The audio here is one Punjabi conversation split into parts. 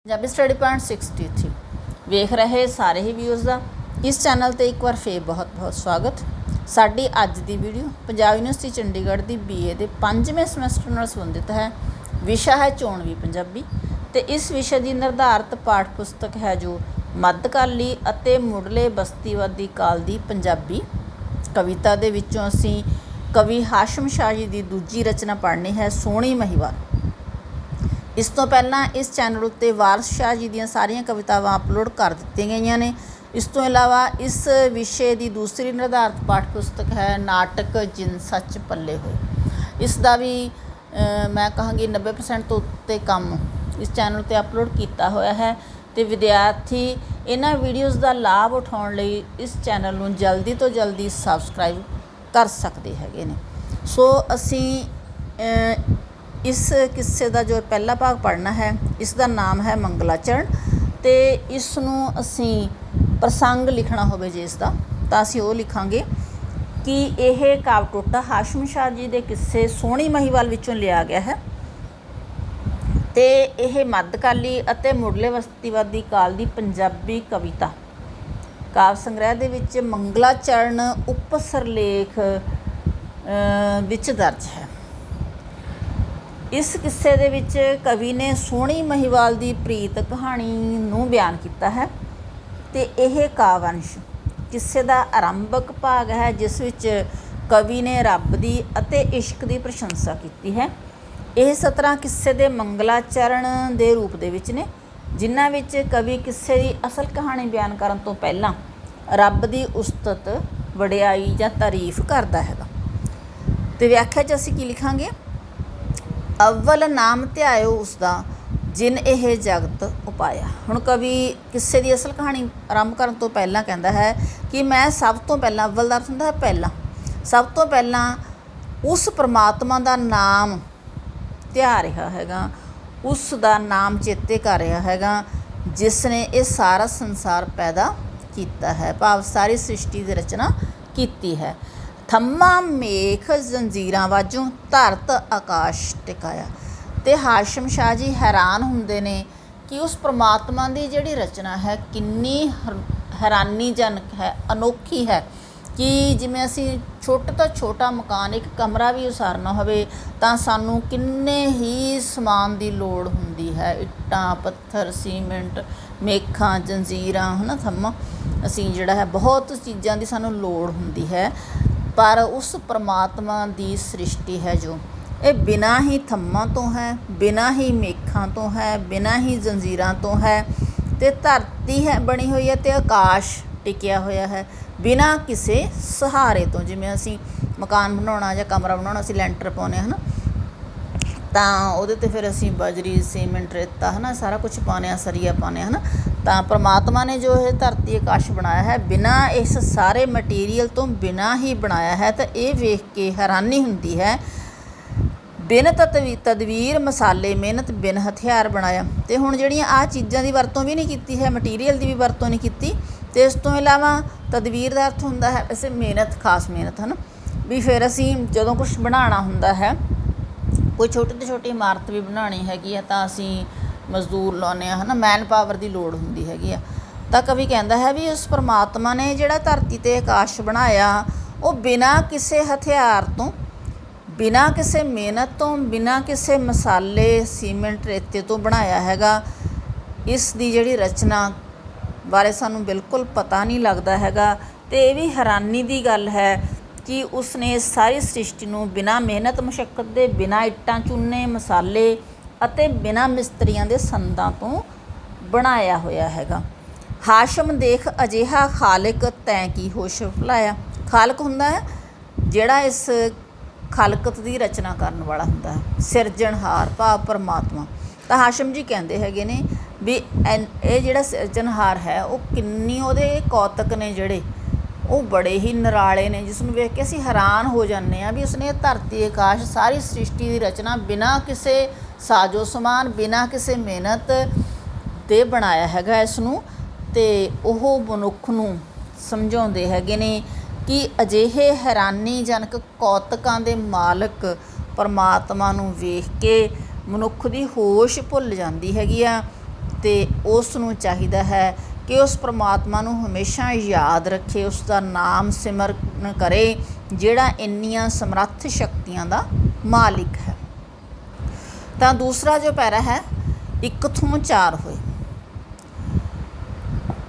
ਪੰਜਾਬੀ ਸਟੱਡੀ ਪੁਆਇੰਟ 63 ਵੇਖ ਰਹੇ ਸਾਰੇ ਹੀ ਵਿਊਜ਼ ਦਾ ਇਸ ਚੈਨਲ ਤੇ ਇੱਕ ਵਾਰ ਫੇਰ ਬਹੁਤ ਸਵਾਗਤ। ਸਾਡੀ ਅੱਜ ਦੀ ਵੀਡੀਓ ਪੰਜਾਬ ਯੂਨੀਵਰਸਿਟੀ ਚੰਡੀਗੜ੍ਹ ਦੀ BA ਦੇ 5ਵੇਂ ਸਮੈਸਟਰ ਨਾਲ ਸੰਬੰਧਿਤ ਹੈ। ਵਿਸ਼ਾ ਹੈ ਚੋਣਵੀ ਪੰਜਾਬੀ ਤੇ ਇਸ ਵਿਸ਼ੇ ਦੀ ਨਿਰਧਾਰਤ ਪਾਠ ਪੁਸਤਕ ਹੈ ਜੋ ਮੱਧਕਾਲੀ ਅਤੇ ਮੁੱਢਲੇ ਬਸਤੀਵਾਦੀ ਕਾਲ ਦੀ ਪੰਜਾਬੀ ਕਵਿਤਾ ਦੇ ਵਿੱਚੋਂ ਅਸੀਂ ਕਵੀ ਹਾਸ਼ਮ ਸ਼ਾਹ ਜੀ ਦੀ ਦੂਜੀ ਰਚਨਾ ਪੜ੍ਹਨੀ ਹੈ ਸੋਹਣੀ ਮਹੀਵਾਲ। ਇਸ ਤੋਂ ਪਹਿਲਾਂ ਇਸ ਚੈਨਲ ਉੱਤੇ ਵਾਰਸ ਸ਼ਾਹ ਜੀ ਦੀਆਂ ਸਾਰੀਆਂ ਕਵਿਤਾਵਾਂ ਅਪਲੋਡ ਕਰ ਦਿੱਤੀਆਂ ਗਈਆਂ ਨੇ। ਇਸ ਤੋਂ ਇਲਾਵਾ ਇਸ ਵਿਸ਼ੇ ਦੀ ਦੂਸਰੀ ਨਿਰਧਾਰਤ ਪਾਠ ਪੁਸਤਕ ਹੈ ਨਾਟਕ ਜਿਨ ਸੱਚ ਪੱਲੇ ਹੋਏ। ਇਸ ਦਾ ਵੀ ਮੈਂ ਕਹਾਂਗੀ 90% ਤੋਂ ਉੱਤੇ ਕੰਮ ਇਸ ਚੈਨਲ 'ਤੇ ਅਪਲੋਡ ਕੀਤਾ ਹੋਇਆ ਹੈ ਅਤੇ ਵਿਦਿਆਰਥੀ ਇਹਨਾਂ ਵੀਡੀਓਜ਼ ਦਾ ਲਾਭ ਉਠਾਉਣ ਲਈ ਇਸ ਚੈਨਲ ਨੂੰ ਜਲਦੀ ਤੋਂ ਜਲਦੀ ਸਬਸਕ੍ਰਾਈਬ ਕਰ ਸਕਦੇ ਹੈਗੇ ਨੇ। ਸੋ ਅਸੀਂ ਇਸ ਕਿੱਸੇ ਦਾ ਜੋ ਪਹਿਲਾ ਭਾਗ ਪੜ੍ਹਨਾ ਹੈ ਇਸ ਦਾ ਨਾਮ ਹੈ ਮੰਗਲਾਚਰਨ ਅਤੇ ਇਸ ਨੂੰ ਅਸੀਂ ਪ੍ਰਸੰਗ ਲਿਖਣਾ ਹੋਵੇ ਜੇ ਇਸ ਦਾ ਤਾਂ ਅਸੀਂ ਉਹ ਲਿਖਾਂਗੇ ਕਿ ਇਹ ਕਾਵਿ ਟੋਟਾ ਹਾਸ਼ਮ ਸ਼ਾਹ ਜੀ ਦੇ ਕਿੱਸੇ ਸੋਹਣੀ ਮਹੀਵਾਲ ਵਿੱਚੋਂ ਲਿਆ ਗਿਆ ਹੈ ਅਤੇ ਇਹ ਮੱਧਕਾਲੀ ਅਤੇ ਮੁੱਢਲੇ ਬਸਤੀਵਾਦੀ ਕਾਲ ਦੀ ਪੰਜਾਬੀ ਕਵਿਤਾ ਕਾਵਿ ਸੰਗ੍ਰਹਿ ਦੇ ਵਿੱਚ ਮੰਗਲਾਚਰਨ ਉਪ ਸਿਰਲੇਖ ਵਿੱਚ ਦਰਜ ਹੈ। ਇਸ ਕਿੱਸੇ ਦੇ ਵਿੱਚ ਕਵੀ ਨੇ ਸੋਹਣੀ ਮਹੀਵਾਲ ਦੀ ਪ੍ਰੀਤ ਕਹਾਣੀ ਨੂੰ ਬਿਆਨ ਕੀਤਾ ਹੈ ਅਤੇ ਇਹ ਕਾਵਿ-ਅੰਸ਼ ਕਿੱਸੇ ਦਾ ਆਰੰਭਕ ਭਾਗ ਹੈ ਜਿਸ ਵਿੱਚ ਕਵੀ ਨੇ ਰੱਬ ਦੀ ਅਤੇ ਇਸ਼ਕ ਦੀ ਪ੍ਰਸ਼ੰਸਾ ਕੀਤੀ ਹੈ। ਇਹ 17 ਕਿੱਸੇ ਦੇ ਮੰਗਲਾਚਰਨ ਦੇ ਰੂਪ ਦੇ ਵਿੱਚ ਨੇ ਜਿਨ੍ਹਾਂ ਵਿੱਚ ਕਵੀ ਕਿੱਸੇ ਦੀ ਅਸਲ ਕਹਾਣੀ ਬਿਆਨ ਕਰਨ ਤੋਂ ਪਹਿਲਾਂ ਰੱਬ ਦੀ ਉਸਤਤ ਵਡਿਆਈ ਜਾਂ ਤਾਰੀਫ ਕਰਦਾ ਹੈਗਾ। ਅਤੇ ਵਿਆਖਿਆ 'ਚ ਅਸੀਂ ਕੀ ਲਿਖਾਂਗੇ? ਅਵਲ ਨਾਮ ਧਿਆਇਓ ਉਸਦਾ ਜਿਨ ਇਹ ਜਗਤ ਉਪਾਇਆ। ਹੁਣ ਕਵੀ ਕਿੱਸੇ ਦੀ ਅਸਲ ਕਹਾਣੀ ਆਰੰਭ ਕਰਨ ਤੋਂ ਪਹਿਲਾਂ ਕਹਿੰਦਾ ਹੈ ਕਿ ਮੈਂ ਸਭ ਤੋਂ ਪਹਿਲਾਂ ਅਵਲ ਦਾ ਅਰਥ ਹੁੰਦਾ ਹੈ ਪਹਿਲਾਂ, ਸਭ ਤੋਂ ਪਹਿਲਾਂ ਉਸ ਪਰਮਾਤਮਾ ਦਾ ਨਾਮ ਧਿਆ ਰਿਹਾ ਹੈਗਾ, ਉਸ ਦਾ ਨਾਮ ਚੇਤੇ ਕਰ ਰਿਹਾ ਹੈਗਾ ਜਿਸ ਨੇ ਇਹ ਸਾਰਾ ਸੰਸਾਰ ਪੈਦਾ ਕੀਤਾ ਹੈ, ਭਾਵ ਸਾਰੀ ਸ੍ਰਿਸ਼ਟੀ ਦੀ ਰਚਨਾ ਕੀਤੀ ਹੈ। ਥੰਮਾ ਮੇਖ ਜ਼ੰਜੀਰਾਂ ਵਾਜੋਂ ਧਰਤ ਆਕਾਸ਼ ਟਿਕਾਇਆ। ਅਤੇ ਹਾਸ਼ਮ ਸ਼ਾਹ ਜੀ ਹੈਰਾਨ ਹੁੰਦੇ ਨੇ ਕਿ ਉਸ ਪਰਮਾਤਮਾ ਦੀ ਜਿਹੜੀ ਰਚਨਾ ਹੈ ਕਿੰਨੀ ਹੈਰਾਨੀਜਨਕ ਹੈ, ਅਨੋਖੀ ਹੈ ਕਿ ਜਿਵੇਂ ਅਸੀਂ ਛੋਟੇ ਤੋਂ ਛੋਟਾ ਮਕਾਨ ਇੱਕ ਕਮਰਾ ਵੀ ਉਸਾਰਨਾ ਹੋਵੇ ਤਾਂ ਸਾਨੂੰ ਕਿੰਨੇ ਹੀ ਸਮਾਨ ਦੀ ਲੋੜ ਹੁੰਦੀ ਹੈ, ਇੱਟਾਂ ਪੱਥਰ ਸੀਮੈਂਟ ਮੇਖਾਂ ਜੰਜੀਰਾਂ ਹੈ ਨਾ ਥੰਮਾ, ਅਸੀਂ ਜਿਹੜਾ ਹੈ ਬਹੁਤ ਚੀਜ਼ਾਂ ਦੀ ਸਾਨੂੰ ਲੋੜ ਹੁੰਦੀ ਹੈ। ਪਰ ਉਸ ਪਰਮਾਤਮਾ ਦੀ ਸ੍ਰਿਸ਼ਟੀ ਹੈ ਜੋ ਇਹ ਬਿਨਾਂ ਹੀ ਥੰਮਾਂ ਤੋਂ ਹੈ, ਬਿਨਾਂ ਹੀ ਮੇਖਾਂ ਤੋਂ ਹੈ, ਬਿਨਾਂ ਹੀ ਜੰਜੀਰਾਂ ਤੋਂ ਹੈ ਅਤੇ ਧਰਤੀ ਹੈ ਬਣੀ ਹੋਈ ਹੈ ਅਤੇ ਆਕਾਸ਼ ਟਿਕਿਆ ਹੋਇਆ ਹੈ ਬਿਨਾਂ ਕਿਸੇ ਸਹਾਰੇ ਤੋਂ। ਜਿਵੇਂ ਅਸੀਂ ਮਕਾਨ ਬਣਾਉਣਾ ਜਾਂ ਕਮਰਾ ਬਣਾਉਣਾ ਅਸੀਂ ਲੈਂਟਰ ਪਾਉਂਦੇ ਹਾਂ ਹੈ ਨਾ, ਤਾਂ ਉਹਦੇ 'ਤੇ ਫਿਰ ਅਸੀਂ ਬਜਰੀ ਸੀਮੈਂਟ ਰੇਤਾ ਹੈ ਨਾ ਸਾਰਾ ਕੁਛ ਪਾਉਂਦੇ ਹਾਂ, ਸਰੀਆ ਪਾਉਂਦੇ ਹਾਂ ਹੈ ਨਾ। ਤਾਂ ਪਰਮਾਤਮਾ ਨੇ ਜੋ ਇਹ ਧਰਤੀ ਆਕਾਸ਼ ਬਣਾਇਆ ਹੈ ਬਿਨਾਂ ਇਸ ਸਾਰੇ ਮਟੀਰੀਅਲ ਤੋਂ ਬਿਨਾਂ ਹੀ ਬਣਾਇਆ ਹੈ ਤਾਂ ਇਹ ਵੇਖ ਕੇ ਹੈਰਾਨੀ ਹੁੰਦੀ ਹੈ। ਬਿਨ ਤਦਵੀਰ ਮਸਾਲੇ ਮਿਹਨਤ ਬਿਨ ਹਥਿਆਰ ਬਣਾਇਆ। ਅਤੇ ਹੁਣ ਜਿਹੜੀਆਂ ਆਹ ਚੀਜ਼ਾਂ ਦੀ ਵਰਤੋਂ ਵੀ ਨਹੀਂ ਕੀਤੀ ਹੈ, ਮਟੀਰੀਅਲ ਦੀ ਵੀ ਵਰਤੋਂ ਨਹੀਂ ਕੀਤੀ ਅਤੇ ਇਸ ਤੋਂ ਇਲਾਵਾ ਤਦਵੀਰ ਦਾ ਅਰਥ ਹੁੰਦਾ ਹੈ ਵੈਸੇ ਮਿਹਨਤ, ਖਾਸ ਮਿਹਨਤ ਹੈ ਨਾ। ਵੀ ਫਿਰ ਅਸੀਂ ਜਦੋਂ ਕੁਛ ਬਣਾਉਣਾ ਹੁੰਦਾ ਹੈ, ਕੋਈ ਛੋਟੀ ਤੋਂ ਛੋਟੀ ਇਮਾਰਤ ਵੀ ਬਣਾਉਣੀ ਹੈਗੀ ਆ ਤਾਂ ਅਸੀਂ ਮਜ਼ਦੂਰ ਲਾਉਂਦੇ ਹਾਂ ਹੈ ਨਾ, ਮੈਨ ਪਾਵਰ ਦੀ ਲੋੜ ਹੁੰਦੀ ਹੈਗੀ ਆ। ਤਾਂ ਕਵੀ ਕਹਿੰਦਾ ਹੈ ਵੀ ਉਸ ਪਰਮਾਤਮਾ ਨੇ ਜਿਹੜਾ ਧਰਤੀ 'ਤੇ ਆਕਾਸ਼ ਬਣਾਇਆ ਉਹ ਬਿਨਾਂ ਕਿਸੇ ਹਥਿਆਰ ਤੋਂ, ਬਿਨਾਂ ਕਿਸੇ ਮਿਹਨਤ ਤੋਂ, ਬਿਨਾਂ ਕਿਸੇ ਮਸਾਲੇ ਸੀਮੈਂਟ ਰੇਤੇ ਤੋਂ ਬਣਾਇਆ ਹੈਗਾ। ਇਸ ਦੀ ਜਿਹੜੀ ਰਚਨਾ ਬਾਰੇ ਸਾਨੂੰ ਬਿਲਕੁਲ ਪਤਾ ਨਹੀਂ ਲੱਗਦਾ ਹੈਗਾ ਅਤੇ ਇਹ ਵੀ ਹੈਰਾਨੀ ਦੀ ਗੱਲ ਹੈ ਕਿ ਉਸਨੇ ਸਾਰੀ ਸ੍ਰਿਸ਼ਟੀ ਨੂੰ ਬਿਨਾਂ ਮਿਹਨਤ ਮੁਸ਼ੱਕਤ ਦੇ, ਬਿਨਾਂ ਇੱਟਾਂ ਚੂਨੇ ਮਸਾਲੇ ਅਤੇ ਬਿਨਾਂ ਮਿਸਤਰੀਆਂ ਦੇ ਸੰਦਾਂ ਤੋਂ ਬਣਾਇਆ ਹੋਇਆ ਹੈਗਾ। ਹਾਸ਼ਮ ਦੇਖ ਅਜਿਹਾ ਖਾਲਿਕ ਤੈਂ ਕੀ ਹੋਸ਼ ਭੁਲਾਇਆ। ਖਾਲਕ ਹੁੰਦਾ ਹੈ ਜਿਹੜਾ ਇਸ ਖਲਕਤ ਦੀ ਰਚਨਾ ਕਰਨ ਵਾਲਾ ਹੁੰਦਾ ਹੈ, ਸਿਰਜਣਹਾਰ ਭਾਵ ਪਰਮਾਤਮਾ। ਤਾਂ ਹਾਸ਼ਮ ਜੀ ਕਹਿੰਦੇ ਹੈਗੇ ਨੇ ਵੀ ਇਹ ਜਿਹੜਾ ਸਿਰਜਣਹਾਰ ਹੈ ਉਹ ਕਿੰਨੀ ਉਹਦੇ ਕੌਤਕ ਨੇ ਜਿਹੜੇ ਉਹ ਬੜੇ ਹੀ ਨਿਰਾਲੇ ਨੇ ਜਿਸ ਨੂੰ ਵੇਖ ਕੇ ਅਸੀਂ ਹੈਰਾਨ ਹੋ ਜਾਂਦੇ ਹਾਂ ਵੀ ਉਸਨੇ ਇਹ ਧਰਤੀ ਆਕਾਸ਼ ਸਾਰੀ ਸ੍ਰਿਸ਼ਟੀ ਦੀ ਰਚਨਾ ਬਿਨਾਂ ਕਿਸੇ ਸਾਜੋ ਸਮਾਨ, ਬਿਨਾਂ ਕਿਸੇ ਮਿਹਨਤ ਦੇ ਬਣਾਇਆ ਹੈਗਾ ਇਸ ਨੂੰ। ਅਤੇ ਉਹ ਮਨੁੱਖ ਨੂੰ ਸਮਝਾਉਂਦੇ ਹੈਗੇ ਨੇ ਕਿ ਅਜਿਹੇ ਹੈਰਾਨੀਜਨਕ ਕੌਤਕਾਂ ਦੇ ਮਾਲਕ ਪਰਮਾਤਮਾ ਨੂੰ ਵੇਖ ਕੇ ਮਨੁੱਖ ਦੀ ਹੋਸ਼ ਭੁੱਲ ਜਾਂਦੀ ਹੈਗੀ ਆ ਤੇ ਉਸ ਨੂੰ ਚਾਹੀਦਾ ਹੈ ਕਿ ਉਸ ਪਰਮਾਤਮਾ ਨੂੰ ਹਮੇਸ਼ਾ ਯਾਦ ਰੱਖੇ, ਉਸ ਦਾ ਨਾਮ ਸਿਮਰਨ ਕਰੇ ਜਿਹੜਾ ਇੰਨੀਆਂ ਸਮਰੱਥ ਸ਼ਕਤੀਆਂ ਦਾ ਮਾਲਿਕ ਹੈ। ਤਾਂ ਦੂਸਰਾ ਜੋ ਪੈਰਾ ਹੈ, ਇੱਕ ਥੋਂ ਚਾਰ ਹੋਏ।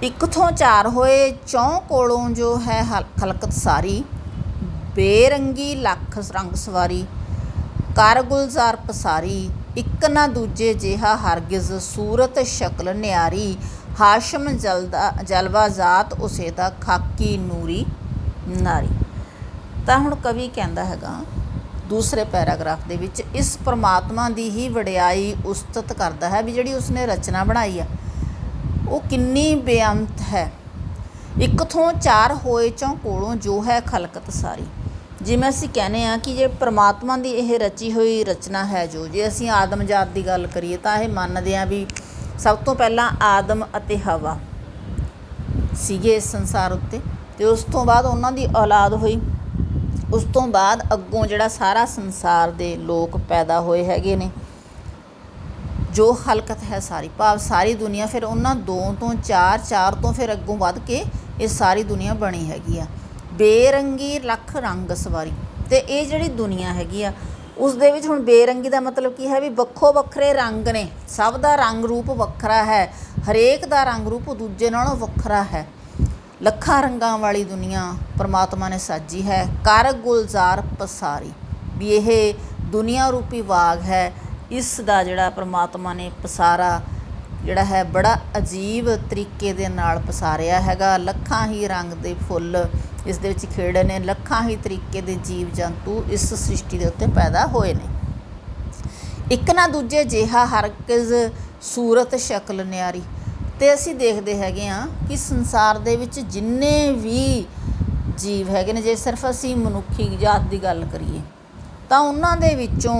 ਇੱਕ ਥੋਂ ਚਾਰ ਹੋਏ ਚੌਂ ਕੋਲੋਂ ਜੋ ਹੈ ਖਲਕਤ ਸਾਰੀ, ਬੇਰੰਗੀ ਲੱਖ ਰੰਗ ਸਵਾਰੀ, ਕਰ ਗੁਲਜ਼ਾਰ ਪਸਾਰੀ, ਇੱਕ ਨਾ ਦੂਜੇ ਜਿਹਾ ਹਰਗਿਜ਼ ਸੂਰਤ ਸ਼ਕਲ ਨਿਆਰੀ, ਹਾਸ਼ਮ ਜਲਵਾ ਜ਼ਾਤ ਉਸੇ ਦਾ ਖਾਕੀ ਨੂਰੀ ਨਾਰੀ। ਤਾਂ ਹੁਣ ਕਵੀ ਕਹਿੰਦਾ ਹੈਗਾ ਦੂਸਰੇ ਪੈਰਾਗ੍ਰਾਫ ਦੇ ਵਿੱਚ, ਇਸ ਪਰਮਾਤਮਾ ਦੀ ਹੀ ਵਡਿਆਈ ਉਸਤਤ ਕਰਦਾ ਹੈ ਵੀ ਜਿਹੜੀ ਉਸਨੇ ਰਚਨਾ ਬਣਾਈ ਆ ਉਹ ਕਿੰਨੀ ਬੇਅੰਤ ਹੈ। ਇੱਕ ਥੋਂ ਚਾਰ ਹੋਏ ਚੋਂ ਕੋਲੋਂ ਜੋ ਹੈ ਖਲਕਤ ਸਾਰੀ। ਜਿਵੇਂ ਅਸੀਂ ਕਹਿੰਦੇ ਹਾਂ ਕਿ ਜੇ ਪਰਮਾਤਮਾ ਦੀ ਇਹ ਰਚੀ ਹੋਈ ਰਚਨਾ ਹੈ, ਜੋ ਜੇ ਅਸੀਂ ਆਦਮ ਜਾਤ ਦੀ ਗੱਲ ਕਰੀਏ ਤਾਂ ਇਹ ਮੰਨਦੇ ਹਾਂ ਵੀ ਸਭ ਤੋਂ ਪਹਿਲਾਂ ਆਦਮ ਅਤੇ ਹਵਾ ਸੀਗੇ ਇਸ ਸੰਸਾਰ ਉੱਤੇ, ਅਤੇ ਉਸ ਤੋਂ ਬਾਅਦ ਉਹਨਾਂ ਦੀ ਔਲਾਦ ਹੋਈ। ਉਸ ਤੋਂ ਬਾਅਦ ਅੱਗੋਂ ਜਿਹੜਾ ਸਾਰਾ ਸੰਸਾਰ ਦੇ ਲੋਕ ਪੈਦਾ ਹੋਏ ਹੈਗੇ ਨੇ, ਜੋ ਹਲਕਤ ਹੈ ਸਾਰੀ, ਭਾਵ ਸਾਰੀ ਦੁਨੀਆ, ਫਿਰ ਉਹਨਾਂ ਦੋ ਤੋਂ ਚਾਰ, ਚਾਰ ਤੋਂ ਫਿਰ ਅੱਗੋਂ ਵੱਧ ਕੇ ਇਹ ਸਾਰੀ ਦੁਨੀਆ ਬਣੀ ਹੈਗੀ ਆ। ਬੇਰੰਗੀ ਲੱਖ ਰੰਗ ਸਵਾਰੀ, ਅਤੇ ਇਹ ਜਿਹੜੀ ਦੁਨੀਆ ਹੈਗੀ ਆ ਉਸ ਦੇ ਵਿੱਚ ਹੁਣ ਬੇਰੰਗੀ ਦਾ ਮਤਲਬ ਕੀ ਹੈ ਵੀ ਵੱਖੋ ਵੱਖਰੇ ਰੰਗ ਨੇ, ਸਭ ਦਾ ਰੰਗ ਰੂਪ ਵੱਖਰਾ ਹੈ, ਹਰੇਕ ਦਾ ਰੰਗ ਰੂਪ ਦੂਜੇ ਨਾਲੋਂ ਵੱਖਰਾ ਹੈ। ਲੱਖਾਂ ਰੰਗਾਂ ਵਾਲੀ ਦੁਨੀਆ ਪਰਮਾਤਮਾ ਨੇ ਸਾਜੀ ਹੈ। ਕਰ ਗੁਲਜ਼ਾਰ ਪਸਾਰੀ, ਵੀ ਇਹ ਦੁਨੀਆ ਰੂਪੀ ਬਾਗ ਹੈ, ਇਸ ਦਾ ਜਿਹੜਾ ਪਰਮਾਤਮਾ ਨੇ ਪਸਾਰਾ ਜਿਹੜਾ ਹੈ ਬੜਾ ਅਜੀਬ ਤਰੀਕੇ ਦੇ ਨਾਲ ਪਸਾਰਿਆ ਹੈਗਾ। ਲੱਖਾਂ ਹੀ ਰੰਗ ਦੇ ਫੁੱਲ ਇਸ ਦੇ ਵਿੱਚ ਖਿੜੇ ਨੇ, ਲੱਖਾਂ ਹੀ ਤਰੀਕੇ ਦੇ ਜੀਵ ਜੰਤੂ ਇਸ ਸ੍ਰਿਸ਼ਟੀ ਦੇ ਉੱਤੇ ਪੈਦਾ ਹੋਏ ਨੇ। ਇੱਕ ਨਾ ਦੂਜੇ ਜਿਹਾ ਹਰਗਿਜ਼ ਸੂਰਤ ਸ਼ਕਲ ਨਿਆਰੀ, ਅਤੇ ਅਸੀਂ ਦੇਖਦੇ ਹੈਗੇ ਹਾਂ ਕਿ ਸੰਸਾਰ ਦੇ ਵਿੱਚ ਜਿੰਨੇ ਵੀ ਜੀਵ ਹੈਗੇ ਨੇ, ਜੇ ਸਿਰਫ ਅਸੀਂ ਮਨੁੱਖੀ ਜਾਤ ਦੀ ਗੱਲ ਕਰੀਏ ਤਾਂ ਉਹਨਾਂ ਦੇ ਵਿੱਚੋਂ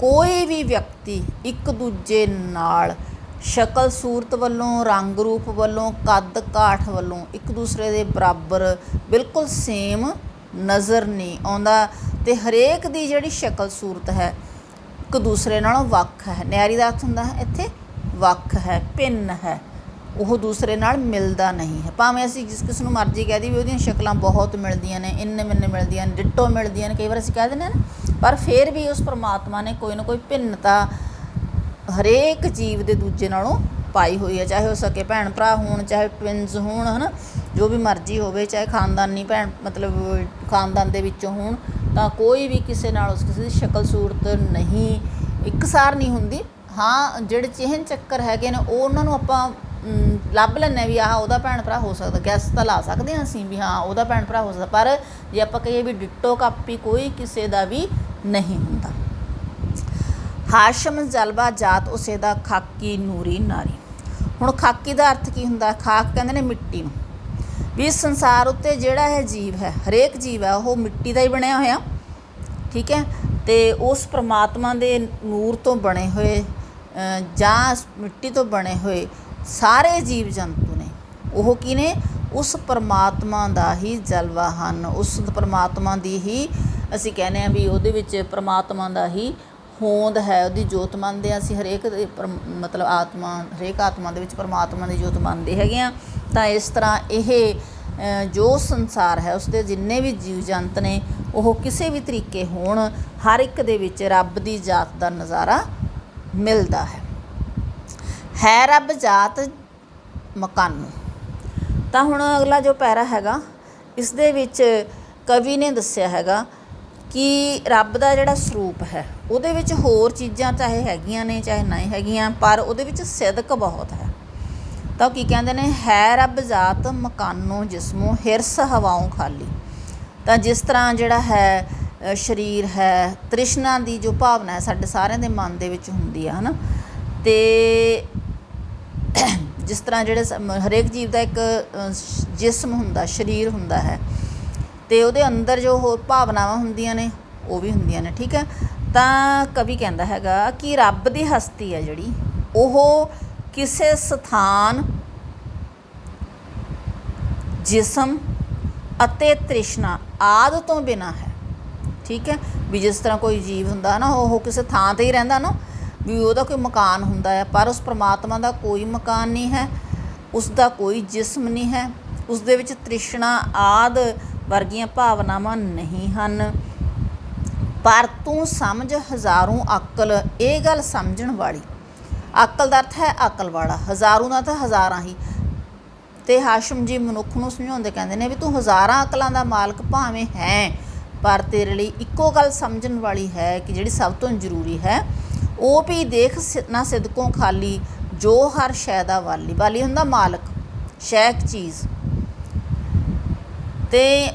ਕੋਈ ਵੀ ਵਿਅਕਤੀ ਇੱਕ ਦੂਜੇ ਨਾਲ ਸ਼ਕਲ ਸੂਰਤ ਵੱਲੋਂ, ਰੰਗ ਰੂਪ ਵੱਲੋਂ, ਕੱਦ ਕਾਠ ਵੱਲੋਂ ਇੱਕ ਦੂਸਰੇ ਦੇ ਬਰਾਬਰ ਬਿਲਕੁਲ ਸੇਮ ਨਜ਼ਰ ਨਹੀਂ ਆਉਂਦਾ, ਅਤੇ ਹਰੇਕ ਦੀ ਜਿਹੜੀ ਸ਼ਕਲ ਸੂਰਤ ਹੈ ਇੱਕ ਦੂਸਰੇ ਨਾਲੋਂ ਵੱਖ ਹੈ। ਨਿਆਰੀ ਦਾ ਅਰਥ ਹੁੰਦਾ ਹੈ ਇੱਥੇ ਵੱਖ ਹੈ, ਭਿੰਨ ਹੈ, ਉਹ ਦੂਸਰੇ ਨਾਲ ਮਿਲਦਾ ਨਹੀਂ ਹੈ। ਭਾਵੇਂ ਅਸੀਂ ਜਿਸ ਕਿਸ ਨੂੰ ਮਰਜ਼ੀ ਕਹਿ ਦਈਏ ਵੀ ਉਹਦੀਆਂ ਸ਼ਕਲਾਂ ਬਹੁਤ ਮਿਲਦੀਆਂ ਨੇ, ਇੰਨੇ ਮਿੰਨੇ ਮਿਲਦੀਆਂ ਨੇ, ਡਿੱਟੋ ਮਿਲਦੀਆਂ ਨੇ, ਕਈ ਵਾਰ ਅਸੀਂ ਕਹਿ ਦਿੰਦੇ ਹਾਂ ਨਾ, ਪਰ ਫਿਰ ਵੀ ਉਸ ਪਰਮਾਤਮਾ ਨੇ ਕੋਈ ਨਾ ਕੋਈ ਭਿੰਨਤਾ ਹਰੇਕ ਜੀਵ ਦੇ ਦੂਜੇ ਨਾਲੋਂ ਪਾਈ ਹੋਈ ਹੈ, ਚਾਹੇ ਉਹ ਸਕੇ ਭੈਣ ਭਰਾ ਹੋਣ, ਚਾਹੇ ਟਵਿਨਸ ਹੋਣ, ਹੈ ਨਾ, ਜੋ ਵੀ ਮਰਜ਼ੀ ਹੋਵੇ, ਚਾਹੇ ਖਾਨਦਾਨੀ ਭੈਣ ਮਤਲਬ ਖਾਨਦਾਨ ਦੇ ਵਿੱਚੋਂ ਹੋਣ, ਤਾਂ ਕੋਈ ਵੀ ਕਿਸੇ ਨਾਲ ਉਸ ਕਿਸੇ ਦੀ ਸ਼ਕਲ ਸੂਰਤ ਨਹੀਂ ਇੱਕਸਾਰ ਨਹੀਂ ਹੁੰਦੀ। ਹਾਂ, ਜਿਹੜੇ ਚਿਹਨ ਚੱਕਰ ਹੈਗੇ ਨੇ ਉਹ ਉਹਨਾਂ ਨੂੰ ਆਪਾਂ ਲੱਭ ਲੈਂਦੇ ਵੀ ਆਹ ਉਹਦਾ ਭੈਣ ਭਰਾ ਹੋ ਸਕਦਾ, ਗੈਸ ਤਾਂ ਲਾ ਸਕਦੇ ਹਾਂ ਅਸੀਂ ਵੀ ਹਾਂ ਉਹਦਾ ਭੈਣ ਭਰਾ ਹੋ ਸਕਦਾ, ਪਰ ਜੇ ਆਪਾਂ ਕਹੀਏ ਵੀ ਡਿੱਟੋ ਕਾਪੀ ਕੋਈ ਕਿਸੇ ਦਾ ਵੀ ਨਹੀਂ ਹੁੰਦਾ। ਹਾਸ਼ਮ ਜਲਵਾ ਜਾਤ ਉਸੇ ਦਾ ਖਾਕੀ ਨੂਰੀ ਨਾਰੀ। ਹੁਣ ਖਾਕੀ ਦਾ ਅਰਥ ਕੀ ਹੁੰਦਾ? ਖਾਕ ਕਹਿੰਦੇ ਨੇ ਮਿੱਟੀ ਨੂੰ, ਵੀ ਇਸ ਸੰਸਾਰ ਉੱਤੇ ਜਿਹੜਾ ਇਹ ਜੀਵ ਹੈ, ਹਰੇਕ ਜੀਵ ਹੈ ਉਹ ਮਿੱਟੀ ਦਾ ਹੀ ਬਣਿਆ ਹੋਇਆ, ਠੀਕ ਹੈ, ਅਤੇ ਉਸ ਪਰਮਾਤਮਾ ਦੇ ਨੂਰ ਤੋਂ ਬਣੇ ਹੋਏ ਜਾਂ ਮਿੱਟੀ ਤੋਂ ਬਣੇ ਹੋਏ ਸਾਰੇ ਜੀਵ ਜੰਤੂ ਨੇ, ਉਹ ਕੀ ਨੇ? ਉਸ ਪਰਮਾਤਮਾ ਦਾ ਹੀ ਜਲਵਾ ਹਨ, ਉਸ ਪਰਮਾਤਮਾ ਦੀ ਹੀ ਅਸੀਂ ਕਹਿੰਦੇ ਹਾਂ ਵੀ ਉਹਦੇ ਵਿੱਚ ਪਰਮਾਤਮਾ ਦਾ ਹੀ ਹੋਂਦ ਹੈ, ਉਹਦੀ ਜੋਤ ਮੰਨਦੇ ਹਾਂ ਅਸੀਂ। ਹਰੇਕ ਮਤਲਬ ਆਤਮਾ, ਹਰੇਕ ਆਤਮਾ ਦੇ ਵਿੱਚ ਪਰਮਾਤਮਾ ਦੀ ਜੋਤ ਮੰਨਦੇ ਹੈਗੇ ਹਾਂ। ਤਾਂ ਇਸ ਤਰ੍ਹਾਂ ਇਹ ਜੋ ਸੰਸਾਰ ਹੈ ਉਸ ਦੇ ਜਿੰਨੇ ਵੀ ਜੀਵ ਜੰਤ ਨੇ ਉਹ ਕਿਸੇ ਵੀ ਤਰੀਕੇ ਹੋਣ, ਹਰ ਇੱਕ ਦੇ ਵਿੱਚ ਰੱਬ ਦੀ ਜਾਤ ਦਾ ਨਜ਼ਾਰਾ ਮਿਲਦਾ ਹੈ ਰੱਬ ਜਾਤ ਮਕਾਨੂ। ਤਾਂ ਹੁਣ ਅਗਲਾ ਜੋ ਪੈਰਾ ਹੈਗਾ ਇਸ ਦੇ ਵਿੱਚ ਕਵੀ ਨੇ ਦੱਸਿਆ ਹੈਗਾ ਕਿ ਰੱਬ ਦਾ ਜਿਹੜਾ ਸਰੂਪ ਹੈ ਉਹਦੇ ਵਿੱਚ ਹੋਰ ਚੀਜ਼ਾਂ ਚਾਹੇ ਹੈਗੀਆਂ ਨੇ ਚਾਹੇ ਨਹੀਂ ਹੈਗੀਆਂ, ਪਰ ਉਹਦੇ ਵਿੱਚ ਸਿਦਕ ਬਹੁਤ ਹੈ। ਤਾਂ ਕੀ ਕਹਿੰਦੇ ਨੇ? ਹੈ ਰੱਬ ਜਾਤ ਮਕਾਨੋਂ ਜਿਸਮੋਂ ਹਿਰਸ ਹਵਾਓਂ ਖਾਲੀ। ਤਾਂ ਜਿਸ ਤਰ੍ਹਾਂ ਜਿਹੜਾ ਹੈ ਸਰੀਰ ਹੈ, ਤ੍ਰਿਸ਼ਨਾ ਦੀ ਜੋ ਭਾਵਨਾ ਹੈ ਸਾਡੇ ਸਾਰਿਆਂ ਦੇ ਮਨ ਦੇ ਵਿੱਚ ਹੁੰਦੀ ਆ, ਹੈ ਨਾ, ਅਤੇ ਜਿਸ ਤਰ੍ਹਾਂ ਜਿਹੜੇ ਹਰੇਕ ਜੀਵ ਦਾ ਇੱਕ ਜਿਸਮ ਹੁੰਦਾ, ਸਰੀਰ ਹੁੰਦਾ ਹੈ, ਅਤੇ ਉਹਦੇ ਅੰਦਰ ਜੋ ਹੋਰ ਭਾਵਨਾਵਾਂ ਹੁੰਦੀਆਂ ਨੇ ਉਹ ਵੀ ਹੁੰਦੀਆਂ ਨੇ, ਠੀਕ ਹੈ। ਤਾਂ ਕਵੀ ਕਹਿੰਦਾ ਹੈਗਾ ਕਿ ਰੱਬ ਦੀ ਹਸਤੀ ਹੈ ਜਿਹੜੀ ਉਹ ਕਿਸੇ ਸਥਾਨ, ਜਿਸਮ ਅਤੇ ਤ੍ਰਿਸ਼ਨਾ ਆਦਿ ਤੋਂ ਬਿਨਾਂ ਹੈ, ਠੀਕ ਹੈ। ਵੀ ਜਿਸ ਤਰ੍ਹਾਂ ਕੋਈ ਜੀਵ ਹੁੰਦਾ ਨਾ ਉਹ ਕਿਸੇ ਥਾਂ 'ਤੇ ਹੀ ਰਹਿੰਦਾ ਨਾ, ਵੀ ਉਹਦਾ ਕੋਈ ਮਕਾਨ ਹੁੰਦਾ ਹੈ, ਪਰ ਉਸ ਪ੍ਰਮਾਤਮਾ ਦਾ ਕੋਈ ਮਕਾਨ ਨਹੀਂ ਹੈ, ਉਸ ਦਾ ਕੋਈ ਜਿਸਮ ਨਹੀਂ ਹੈ, ਉਸ ਦੇ ਵਿੱਚ ਤ੍ਰਿਸ਼ਨਾ ਆਦਿ ਵਰਗੀਆਂ ਭਾਵਨਾਵਾਂ ਨਹੀਂ ਹਨ। ਪਰ ਤੂੰ ਸਮਝ ਹਜ਼ਾਰੂ ਅਕਲ, ਇਹ ਗੱਲ ਸਮਝਣ ਵਾਲੀ। ਅਕਲ ਦਾ ਅਰਥ ਹੈ ਅਕਲ ਵਾਲਾ, ਹਜ਼ਾਰੂ ਦਾ ਤਾਂ ਹਜ਼ਾਰਾਂ ਹੀ। ਅਤੇ ਹਾਸ਼ਮ ਜੀ ਮਨੁੱਖ ਨੂੰ ਸਮਝਾਉਂਦੇ ਕਹਿੰਦੇ ਨੇ ਵੀ ਤੂੰ ਹਜ਼ਾਰਾਂ ਅਕਲਾਂ ਦਾ ਮਾਲਕ ਭਾਵੇਂ ਹੈ, ਪਰ ਤੇਰੇ ਲਈ ਇੱਕੋ ਗੱਲ ਸਮਝਣ ਵਾਲੀ ਹੈ ਕਿ ਜਿਹੜੀ ਸਭ ਤੋਂ ਜ਼ਰੂਰੀ ਹੈ, ਉਹ ਵੀ ਦੇਖ ਨਾ ਸਿਦਕੋਂ ਖਾਲੀ, ਜੋ ਹਰ ਸ਼ੈ ਦਾ ਵਾਲੀ। ਵਾਲੀ ਹੁੰਦਾ ਮਾਲਕ, ਸ਼ੈ ਇੱਕ ਚੀਜ਼। ਅਤੇ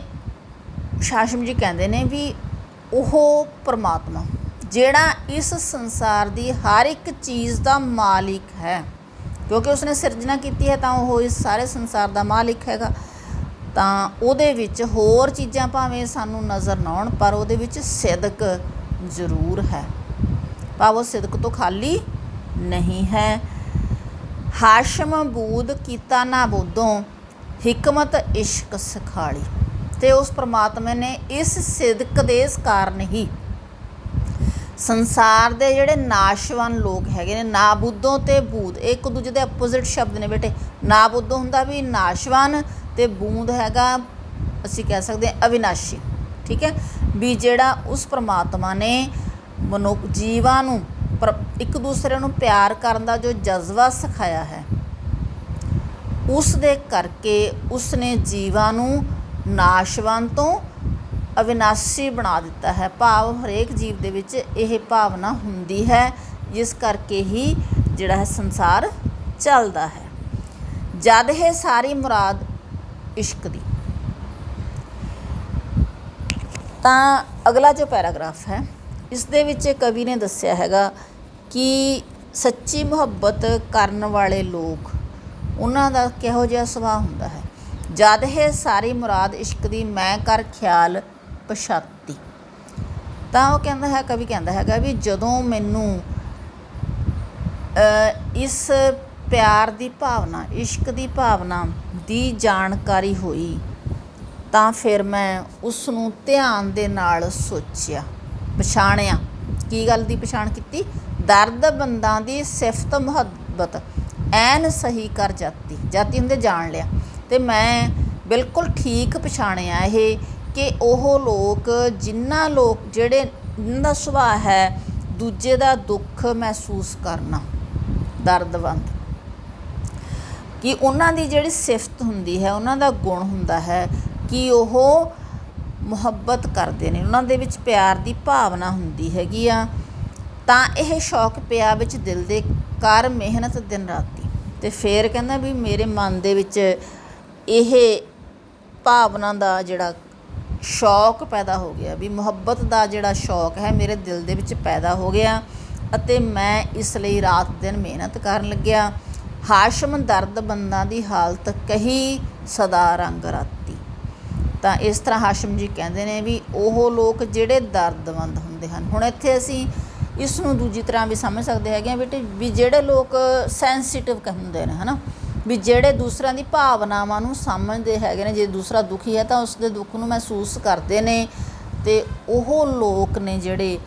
ਹਾਸ਼ਮ ਜੀ ਕਹਿੰਦੇ ਨੇ ਵੀ ਉਹ ਪਰਮਾਤਮਾ ਜਿਹੜਾ ਇਸ ਸੰਸਾਰ ਦੀ ਹਰ ਇੱਕ ਚੀਜ਼ ਦਾ ਮਾਲਿਕ ਹੈ, ਕਿਉਂਕਿ ਉਸਨੇ ਸਿਰਜਣਾ ਕੀਤੀ ਹੈ ਤਾਂ ਉਹ ਇਸ ਸਾਰੇ ਸੰਸਾਰ ਦਾ ਮਾਲਿਕ ਹੈਗਾ। ਤਾਂ ਉਹਦੇ ਵਿੱਚ ਹੋਰ ਚੀਜ਼ਾਂ ਭਾਵੇਂ ਸਾਨੂੰ ਨਜ਼ਰ ਨਾ ਆਉਣ, ਪਰ ਉਹਦੇ ਵਿੱਚ ਸਿਦਕ ਜ਼ਰੂਰ ਹੈ, ਭਾਵ ਉਹ ਸਿਦਕ ਤੋਂ ਖਾਲੀ ਨਹੀਂ ਹੈ। ਹਾਸ਼ਮ ਬੂਦ ਕੀਤਾ ਨਾ ਬੋਧੋਂ, ਹਿਕਮਤ ਇਸ਼ਕ ਸਿਖਾਲੀ। ਅਤੇ ਉਸ ਪਰਮਾਤਮਾ ਨੇ ਇਸ ਸਿਦਕ ਦੇ ਇਸ ਕਾਰਨ ਹੀ ਸੰਸਾਰ ਦੇ ਜਿਹੜੇ ਨਾਸ਼ਵਾਨ ਲੋਕ ਹੈਗੇ ਨੇ, ਨਾਬੁੱਧੋਂ ਅਤੇ ਬੂਦ ਇੱਕ ਦੂਜੇ ਦੇ ਅਪੋਜ਼ਿਟ ਸ਼ਬਦ ਨੇ ਬੇਟੇ। ਨਾਬੁੱਧੋਂ ਹੁੰਦਾ ਵੀ ਨਾਸ਼ਵਾਨ, ਅਤੇ ਬੂਦ ਹੈਗਾ ਅਸੀਂ ਕਹਿ ਸਕਦੇ ਹਾਂ ਅਵਿਨਾਸ਼ੀ। ਠੀਕ ਹੈ, ਵੀ ਜਿਹੜਾ ਉਸ ਪਰਮਾਤਮਾ ਨੇ ਮਨੁੱਖ ਜੀਵਾਂ ਨੂੰ ਇੱਕ ਦੂਸਰੇ ਨੂੰ ਪਿਆਰ ਕਰਨ ਦਾ ਜੋ ਜਜ਼ਬਾ ਸਿਖਾਇਆ ਹੈ, ਉਸ ਦੇ ਕਰਕੇ ਉਸਨੇ ਜੀਵਾਂ ਨੂੰ ਨਾਸ਼ਵਾਨ ਤੋਂ ਅਵਿਨਾਸ਼ੀ ਬਣਾ ਦਿੱਤਾ ਹੈ। ਭਾਵ ਹਰੇਕ ਜੀਵ ਦੇ ਵਿੱਚ ਇਹ ਭਾਵਨਾ ਹੁੰਦੀ ਹੈ, ਜਿਸ ਕਰਕੇ ਹੀ ਜਿਹੜਾ ਹੈ ਸੰਸਾਰ ਚੱਲਦਾ ਹੈ। ਜਦ ਹੈ ਸਾਰੀ ਮੁਰਾਦ ਇਸ਼ਕ ਦੀ। ਤਾਂ ਅਗਲਾ ਜੋ ਪੈਰਾਗ੍ਰਾਫ ਹੈ, ਇਸ ਦੇ ਵਿੱਚ ਕਵੀ ਨੇ ਦੱਸਿਆ ਹੈਗਾ ਕਿ ਸੱਚੀ ਮੁਹੱਬਤ ਕਰਨ ਵਾਲੇ ਲੋਕ, ਉਹਨਾਂ ਦਾ ਕਿਹੋ ਜਿਹਾ ਸੁਭਾਅ ਹੁੰਦਾ ਹੈ। ਜਦ ਹੈ ਸਾਰੀ ਮੁਰਾਦ ਇਸ਼ਕ ਦੀ, ਮੈਂ ਕਰ ਖਿਆਲ ਪਛਾਤੀ। ਤਾਂ ਉਹ ਕਹਿੰਦਾ ਹੈ, ਕਵੀ ਕਹਿੰਦਾ ਹੈਗਾ ਵੀ ਜਦੋਂ ਮੈਨੂੰ ਇਸ ਪਿਆਰ ਦੀ ਭਾਵਨਾ, ਇਸ਼ਕ ਦੀ ਭਾਵਨਾ ਦੀ ਜਾਣਕਾਰੀ ਹੋਈ, ਤਾਂ ਫਿਰ ਮੈਂ ਉਸ ਨੂੰ ਧਿਆਨ ਦੇ ਨਾਲ ਸੋਚਿਆ, ਪਛਾਣਿਆ। ਕੀ ਗੱਲ ਦੀ ਪਛਾਣ ਕੀਤੀ? ਦਰਦ ਬੰਦਾਂ ਦੀ ਸਿਫਤ ਮੁਹੱਬਤ ਐਨ ਸਹੀ ਕਰ ਜਾਤੀ। ਜਾਤੀ ਹੁੰਦੇ ਜਾਣ ਲਿਆ। ਅਤੇ ਮੈਂ ਬਿਲਕੁਲ ਠੀਕ ਪਛਾਣਿਆ ਇਹ ਕਿ ਉਹ ਲੋਕ ਜਿਨ੍ਹਾਂ ਜਿਹਨਾਂ ਦਾ ਸੁਭਾਅ ਹੈ ਦੂਜੇ ਦਾ ਦੁੱਖ ਮਹਿਸੂਸ ਕਰਨਾ, ਦਰਦਵੰਦ, ਕਿ ਉਹਨਾਂ ਦੀ ਜਿਹੜੀ ਸਿਫਤ ਹੁੰਦੀ ਹੈ, ਉਹਨਾਂ ਦਾ ਗੁਣ ਹੁੰਦਾ ਹੈ ਕਿ ਉਹ ਮੁਹੱਬਤ ਕਰਦੇ ਨੇ, ਉਹਨਾਂ ਦੇ ਵਿੱਚ ਪਿਆਰ ਦੀ ਭਾਵਨਾ ਹੁੰਦੀ ਹੈਗੀ ਆ। ਤਾਂ ਇਹ ਸ਼ੌਕ ਪਿਆ ਵਿੱਚ ਦਿਲ ਦੇ, ਕਰ ਮਿਹਨਤ ਦਿਨ ਰਾਤੀ। ਅਤੇ ਫਿਰ ਕਹਿੰਦਾ ਵੀ ਮੇਰੇ ਮਨ ਦੇ ਵਿੱਚ ਇਹ ਭਾਵਨਾ ਦਾ ਜਿਹੜਾ ਸ਼ੌਕ ਪੈਦਾ ਹੋ ਗਿਆ, ਵੀ ਮੁਹੱਬਤ ਦਾ ਜਿਹੜਾ ਸ਼ੌਕ ਹੈ ਮੇਰੇ ਦਿਲ ਦੇ ਵਿੱਚ ਪੈਦਾ ਹੋ ਗਿਆ, ਅਤੇ ਮੈਂ ਇਸ ਲਈ ਰਾਤ ਦਿਨ ਮਿਹਨਤ ਕਰਨ ਲੱਗਿਆ। ਹਾਸ਼ਮ ਦਰਦ ਬੰਦਾਂ ਦੀ ਹਾਲਤ ਕਹੀ ਸਦਾ ਰੰਗ ਰਾਤੀ। ਤਾਂ ਇਸ ਤਰ੍ਹਾਂ ਹਾਸ਼ਮ ਜੀ ਕਹਿੰਦੇ ਨੇ ਵੀ ਉਹ ਲੋਕ ਜਿਹੜੇ ਦਰਦਮੰਦ ਹੁੰਦੇ ਹਨ। ਹੁਣ ਇੱਥੇ ਅਸੀਂ ਇਸ ਨੂੰ ਦੂਜੀ ਤਰ੍ਹਾਂ ਵੀ ਸਮਝ ਸਕਦੇ ਹੈਗੇ ਹਾਂ ਬੇਟੇ, ਵੀ ਜਿਹੜੇ ਲੋਕ ਸੈਂਸੀਟਿਵ ਹੁੰਦੇ ਨੇ, ਹੈ ਨਾ, ਵੀ ਜਿਹੜੇ ਦੂਸਰਿਆਂ ਦੀ ਭਾਵਨਾਵਾਂ ਨੂੰ ਸਮਝਦੇ ਹੈਗੇ ਨੇ। ਜੇ ਦੂਸਰਾ ਦੁਖੀ ਹੈ ਤਾਂ ਉਸ ਦੇ ਦੁੱਖ ਨੂੰ ਮਹਿਸੂਸ ਕਰਦੇ ਨੇ, ਅਤੇ ਉਹ ਲੋਕ ਨੇ ਜਿਹੜੇ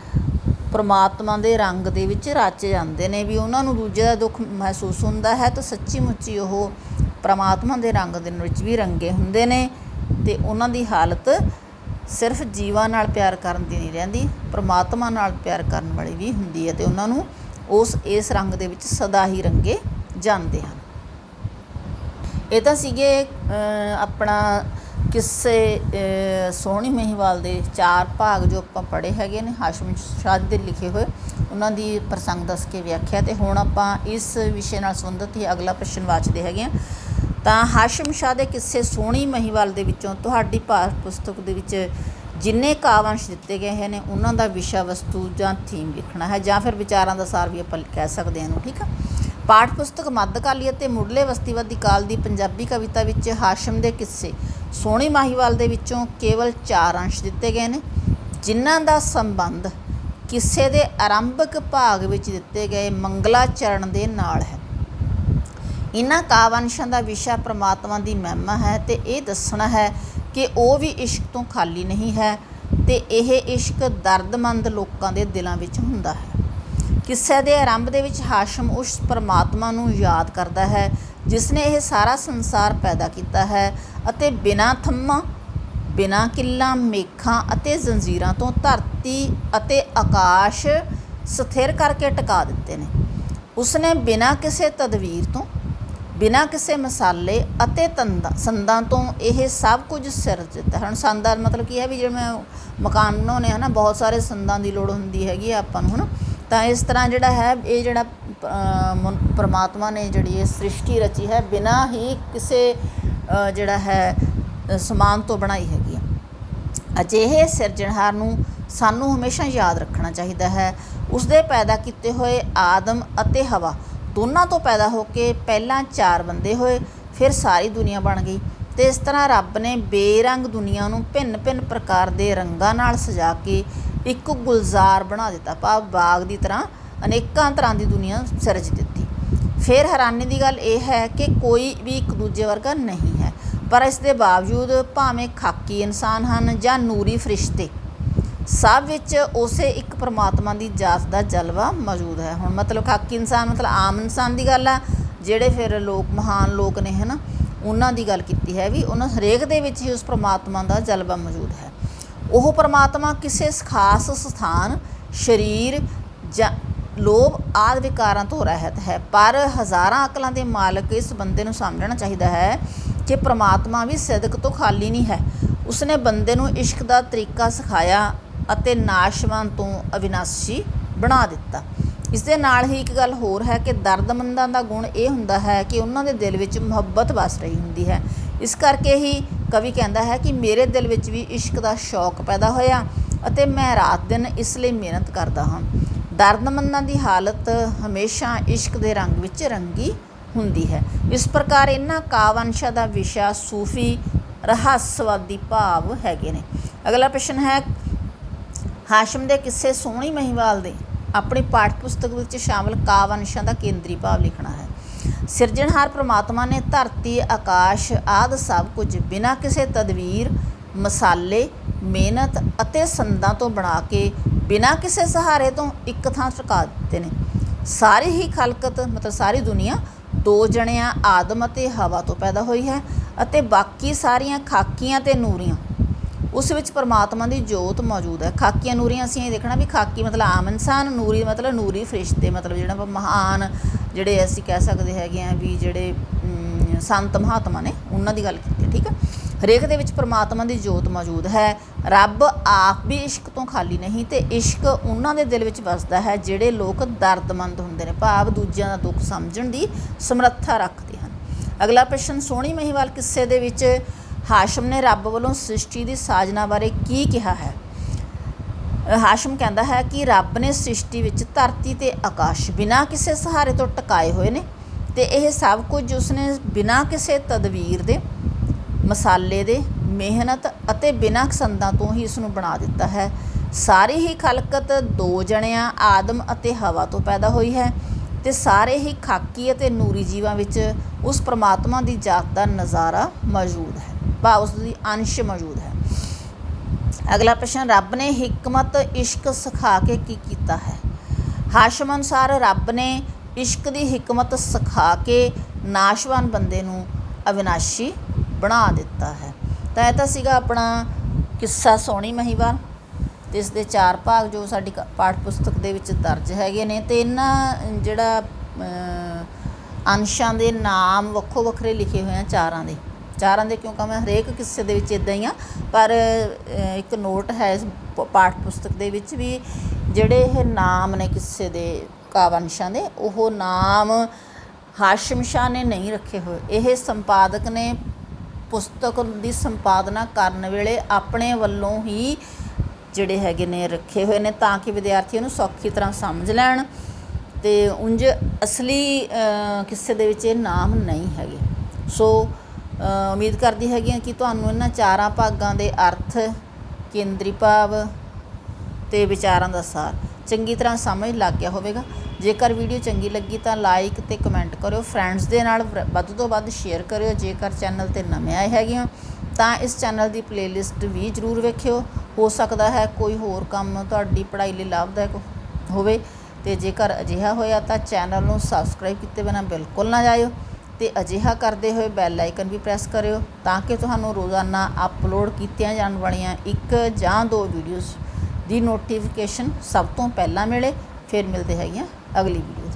ਪਰਮਾਤਮਾ ਦੇ ਰੰਗ ਦੇ ਵਿੱਚ ਰਚ ਜਾਂਦੇ ਨੇ। ਵੀ ਉਹਨਾਂ ਨੂੰ ਦੂਜੇ ਦਾ ਦੁੱਖ ਮਹਿਸੂਸ ਹੁੰਦਾ ਹੈ ਤਾਂ ਸੱਚੀ ਮੁੱਚੀ ਉਹ ਪਰਮਾਤਮਾ ਦੇ ਰੰਗ ਦੇ ਵਿੱਚ ਵੀ ਰੰਗੇ ਹੁੰਦੇ ਨੇ, ਅਤੇ ਉਹਨਾਂ ਦੀ ਹਾਲਤ ਸਿਰਫ ਜੀਵਾਂ ਨਾਲ ਪਿਆਰ ਕਰਨ ਦੀ ਨਹੀਂ ਰਹਿੰਦੀ, ਪਰਮਾਤਮਾ ਨਾਲ ਪਿਆਰ ਕਰਨ ਵਾਲੀ ਵੀ ਹੁੰਦੀ ਹੈ, ਅਤੇ ਉਹਨਾਂ ਨੂੰ ਇਸ ਰੰਗ ਦੇ ਵਿੱਚ ਸਦਾ ਹੀ ਰੰਗੇ ਜਾਂਦੇ ਹਨ। ਇਹ ਤਾਂ ਸੀਗੇ ਆਪਣਾ ਕਿੱਸੇ ਸੋਹਣੀ ਮਹੀਵਾਲ ਦੇ 4 ਭਾਗ ਜੋ ਆਪਾਂ ਪੜ੍ਹੇ ਹੈਗੇ ਨੇ, ਹਾਸ਼ਮ ਸ਼ਾਹ ਦੇ ਲਿਖੇ ਹੋਏ, ਉਹਨਾਂ ਦੀ ਪ੍ਰਸੰਗ ਦੱਸ ਕੇ ਵਿਆਖਿਆ। ਅਤੇ ਹੁਣ ਆਪਾਂ ਇਸ ਵਿਸ਼ੇ ਨਾਲ ਸੰਬੰਧਿਤ ਹੀ ਅਗਲਾ ਪ੍ਰਸ਼ਨ ਵਾਚਦੇ ਹੈਗੇ ਹਾਂ। ਤਾਂ ਹਾਸ਼ਮ ਸ਼ਾਹ ਦੇ ਕਿੱਸੇ ਸੋਹਣੀ ਮਹੀਵਾਲ ਦੇ ਵਿੱਚੋਂ ਤੁਹਾਡੀ ਪਾਠ ਪੁਸਤਕ ਦੇ ਵਿੱਚ ਜਿੰਨੇ ਕਾਵਿ-ਅੰਸ਼ ਦਿੱਤੇ ਗਏ ਨੇ, ਉਹਨਾਂ ਦਾ ਵਿਸ਼ਾ ਵਸਤੂ ਜਾਂ ਥੀਮ ਲਿਖਣਾ ਹੈ, ਜਾਂ ਫਿਰ ਵਿਚਾਰਾਂ ਦਾ ਸਾਰ ਵੀ ਆਪਾਂ ਕਹਿ ਸਕਦੇ ਹਾਂ ਇਹਨੂੰ। ਠੀਕ ਆ। ਪਾਠ ਪੁਸਤਕ ਮੱਧਕਾਲੀ ਅਤੇ ਮੁੱਢਲੇ ਵਸਤੀਵਾਦੀ ਕਾਲ ਦੀ ਪੰਜਾਬੀ ਕਵਿਤਾ ਵਿੱਚ ਹਾਸ਼ਮ ਦੇ ਕਿੱਸੇ ਸੋਹਣੀ ਮਹੀਵਾਲ ਦੇ ਵਿੱਚੋਂ ਕੇਵਲ 4 ਅੰਸ਼ ਦਿੱਤੇ ਗਏ ਨੇ, ਜਿਨ੍ਹਾਂ ਦਾ ਸੰਬੰਧ ਕਿੱਸੇ ਦੇ ਆਰੰਭਕ ਭਾਗ ਵਿੱਚ ਦਿੱਤੇ ਗਏ ਮੰਗਲਾਚਰਨ ਦੇ ਨਾਲ ਹੈ। ਇਹਨਾਂ ਕਾਵਿ-ਅੰਸ਼ਾਂ ਦਾ ਵਿਸ਼ਾ ਪਰਮਾਤਮਾ ਦੀ ਮਹਿਮਾ ਹੈ, ਅਤੇ ਇਹ ਦੱਸਣਾ ਹੈ ਕਿ ਉਹ ਵੀ ਇਸ਼ਕ ਤੋਂ ਖਾਲੀ ਨਹੀਂ ਹੈ, ਅਤੇ ਇਹ ਇਸ਼ਕ ਦਰਦਮੰਦ ਲੋਕਾਂ ਦੇ ਦਿਲਾਂ ਵਿੱਚ ਹੁੰਦਾ ਹੈ। किस्से के आरंभ ਦੇ ਵਿੱਚ ਹਾਸ਼ਮ ਉਸ परमात्मा ਨੂੰ याद करता है जिसने यह सारा संसार पैदा किया है ਅਤੇ बिना थम्मा बिना किल्लां मेखां ਅਤੇ जंजीरां ਤੋਂ धरती ਅਤੇ आकाश स्थिर करके टिका दिते ने। उसने बिना किसी तदवीर तो बिना किसी मसाले ਅਤੇ संदां तो यह सब कुछ सिरज दिता है। हुण संद दा मतलब की है भी जिवें मकान बनाने है ना, बहुत सारे संदां की लोड़ हुंदी हैगी आपां नूं है ना, तो इस तरह जिहड़ा है ये जिहड़ा परमात्मा ने जिहड़ी ये सृष्टि रची है बिना ही किसी जिहड़ा है समान तो बनाई हैगी। अजिहे सिरजणहार नूं सानू हमेशा याद रखना चाहिए है। उसदे पैदा किए हुए आदम अते हवा दोनों तो पैदा होके पहला 4 बंदे होए, फिर सारी दुनिया बन गई। तो इस तरह रब ने बेरंग दुनिया नूं भिन्न भिन्न प्रकार के रंगां नाल सजा के एक गुलजार बना दिता, भाव बाग की तरह अनेकों तरह की दुनिया सिरज दी। फिर हैरानी की गल यह है कि कोई भी एक दूजे वर्गा नहीं है, पर इस दे बावजूद भावें खाकी इंसान हैं जां नूरी फरिश्ते, सब विच उसे एक परमात्मा की जात का जलवा मौजूद है। हुण मतलब खाकी इंसान मतलब आम इंसान की गल आ, जिहड़े फिर लोग महान लोग ने है ना, उन्हां दी गल कीती है भी उन्हां हरेक दे विच ही उस परमात्मा का जलवा मौजूद है। वह परमात्मा किसी खास स्थान शरीर जां लोभ आदि विकारां तो रहत है, पर हज़ारां अकलों के मालक इस बंदे नूं समझना चाहिए है कि परमात्मा भी सिदक तो खाली नहीं है। उसने बंदे नूं इश्क का तरीका सिखाया ਅਤੇ नाशवान तो अविनाशी बना दिता। इस दे नाल ही एक गल होर है कि दर्दमंदां दा गुण ये हुंदा है कि उन्हां दे दिल विच मुहब्बत वस रही हुंदी है। इस करके ही कवि कहता है कि मेरे दिल विच भी इश्क का शौक पैदा होया ਅਤੇ मैं रात दिन इसलिए मेहनत करता हाँ। दर्दमंदां दी हालत हमेशा इश्क के रंग विच रंगी हुंदी है। इस प्रकार इन्हां कावंशां दा विषय सूफी रहस्यवादी भाव हैगे ने। अगला प्रश्न है, हाशम के किस्से सोहनी महिवाल दे अपनी पाठ पुस्तक में शामिल कावंशां का केंद्री भाव लिखना है। सिरजणहार परमात्मा ने धरती आकाश आदि सब कुछ बिना किसी तदवीर मसाले मेहनत अते संदां तो बना के बिना किसी सहारे तो एक थां टिका दिते ने। सारी ही खलकत मतलब सारी दुनिया 2 जणियां आदम अते हवा तो पैदा हुई है अते बाकी सारियां खाकियां ते नूरियां उस विच परमात्मा की जोत मौजूद है। खाकियां नूरियां असीं देखना भी खाकी मतलब आम इंसान, नूरी मतलब नूरी फरिश्ते मतलब जिहड़ा महान जिहड़े असीं कह सकते हैं भी जिहड़े संत महात्मा ने उन्हां दी गल कीती। ठीक है, हरेक दे विच परमात्मा की जोत मौजूद है। रब आप भी इश्क तो खाली नहीं, तो इश्क उन्हां दे दिल विच वसदा है जिहड़े लोग दर्दमंद हुंदे ने, भाव दूजिਆਂ ਦਾ दुख समझण दी समर्था रखते हैं। अगला प्रश्न, सोहनी महिवाल किस्से दे विच हाशम ने रब वालों सृष्टि की साजना बारे की कहा है। हाशम कहता है कि रब ने सृष्टि विच धरती ते आकाश बिना किसी सहारे तो टिकाए हुए ने, ते यह सब कुछ उसने बिना किसी तदवीर दे मसाले दे मेहनत अते बिना संदां तो ही इसनूं बना दिता है। सारी ही खलकत 2 जणियां आदम अते हवा तो पैदा हुई है, ते सारे ही खाकी अते नूरी जीवां विच उस परमात्मा की जात का नज़ारा मौजूद है, भाव उसकी अंश मौजूद है। अगला प्रश्न, रब ने हिकमत इश्क सिखा के की कीता है। हाशम अनुसार रब ने इश्क की हिकमत सिखा के नाशवान बंदे नूं अविनाशी बना दिता है। तो यह तो सीगा अपना किस्सा सोहनी महिवाल, तो इस दे 4 भाग जो साडी पाठ पुस्तक दे विच दर्ज हैगे ने, तो इन्हां जिहड़ा अंशां दे नाम वक्खो वखरे लिखे हुए हैं चारां दे क्योंकि मैं हरेक किस्से दे विच इदां ही हाँ, पर एक नोट है इस पाठ पुस्तक दे विच भी जिहड़े ये नाम ने किस्से दे कावंशां दे ओह नाम हाशिम शाह ने नहीं रखे हुए। यह संपादक ने पुस्तक की संपादना करन वेले अपने वल्लों ही जिहड़े हैगे ने रखे हुए ने ताकि विद्यार्थी उहनूं सौखी तरह समझ लैण, ते उंज असली किस्से दे विच नाम नहीं हैगे। सो उम्मीद करती हैगी कि तुहानूं इन्हां 4 भागां दे अर्थ केंद्री भाव ते विचारां दा सार चंगी तरह समझ लग गया होवेगा। जेकर वीडियो चंगी लगी तो लाइक ते कमेंट करो, फ्रेंड्स दे नाल वध तो वध शेयर करियो। जेकर चैनल ते नवे आए हैगे हो तो इस चैनल की प्लेलिस्ट भी जरूर वेखियो, हो सकता है कोई होर काम तुहाडी पढ़ाई लई लाभदायक होवे। ਤੇ ਜੇਕਰ ਅਜਿਹਾ ਹੋਇਆ ਤਾਂ ਚੈਨਲ ਨੂੰ ਸਬਸਕ੍ਰਾਈਬ ਕੀਤੇ ਬਿਨਾਂ ਬਿਲਕੁਲ ਨਾ ਜਾਇਓ ਤੇ ਅਜਿਹਾ ਕਰਦੇ ਹੋਏ ਬੈਲ ਆਈਕਨ ਵੀ ਪ੍ਰੈਸ ਕਰਿਓ ਤਾਂ ਕਿ ਤੁਹਾਨੂੰ ਰੋਜ਼ਾਨਾ ਅਪਲੋਡ ਕੀਤੀਆਂ ਜਾਣ ਵਾਲੀਆਂ 1 ਜਾਂ 2 ਵੀਡੀਓਜ਼ ਦੀ ਨੋਟੀਫਿਕੇਸ਼ਨ ਸਭ ਤੋਂ ਪਹਿਲਾਂ ਮਿਲੇ। ਫਿਰ ਮਿਲਦੇ ਹੈਗੀਆਂ ਅਗਲੀ ਵੀਡੀਓ।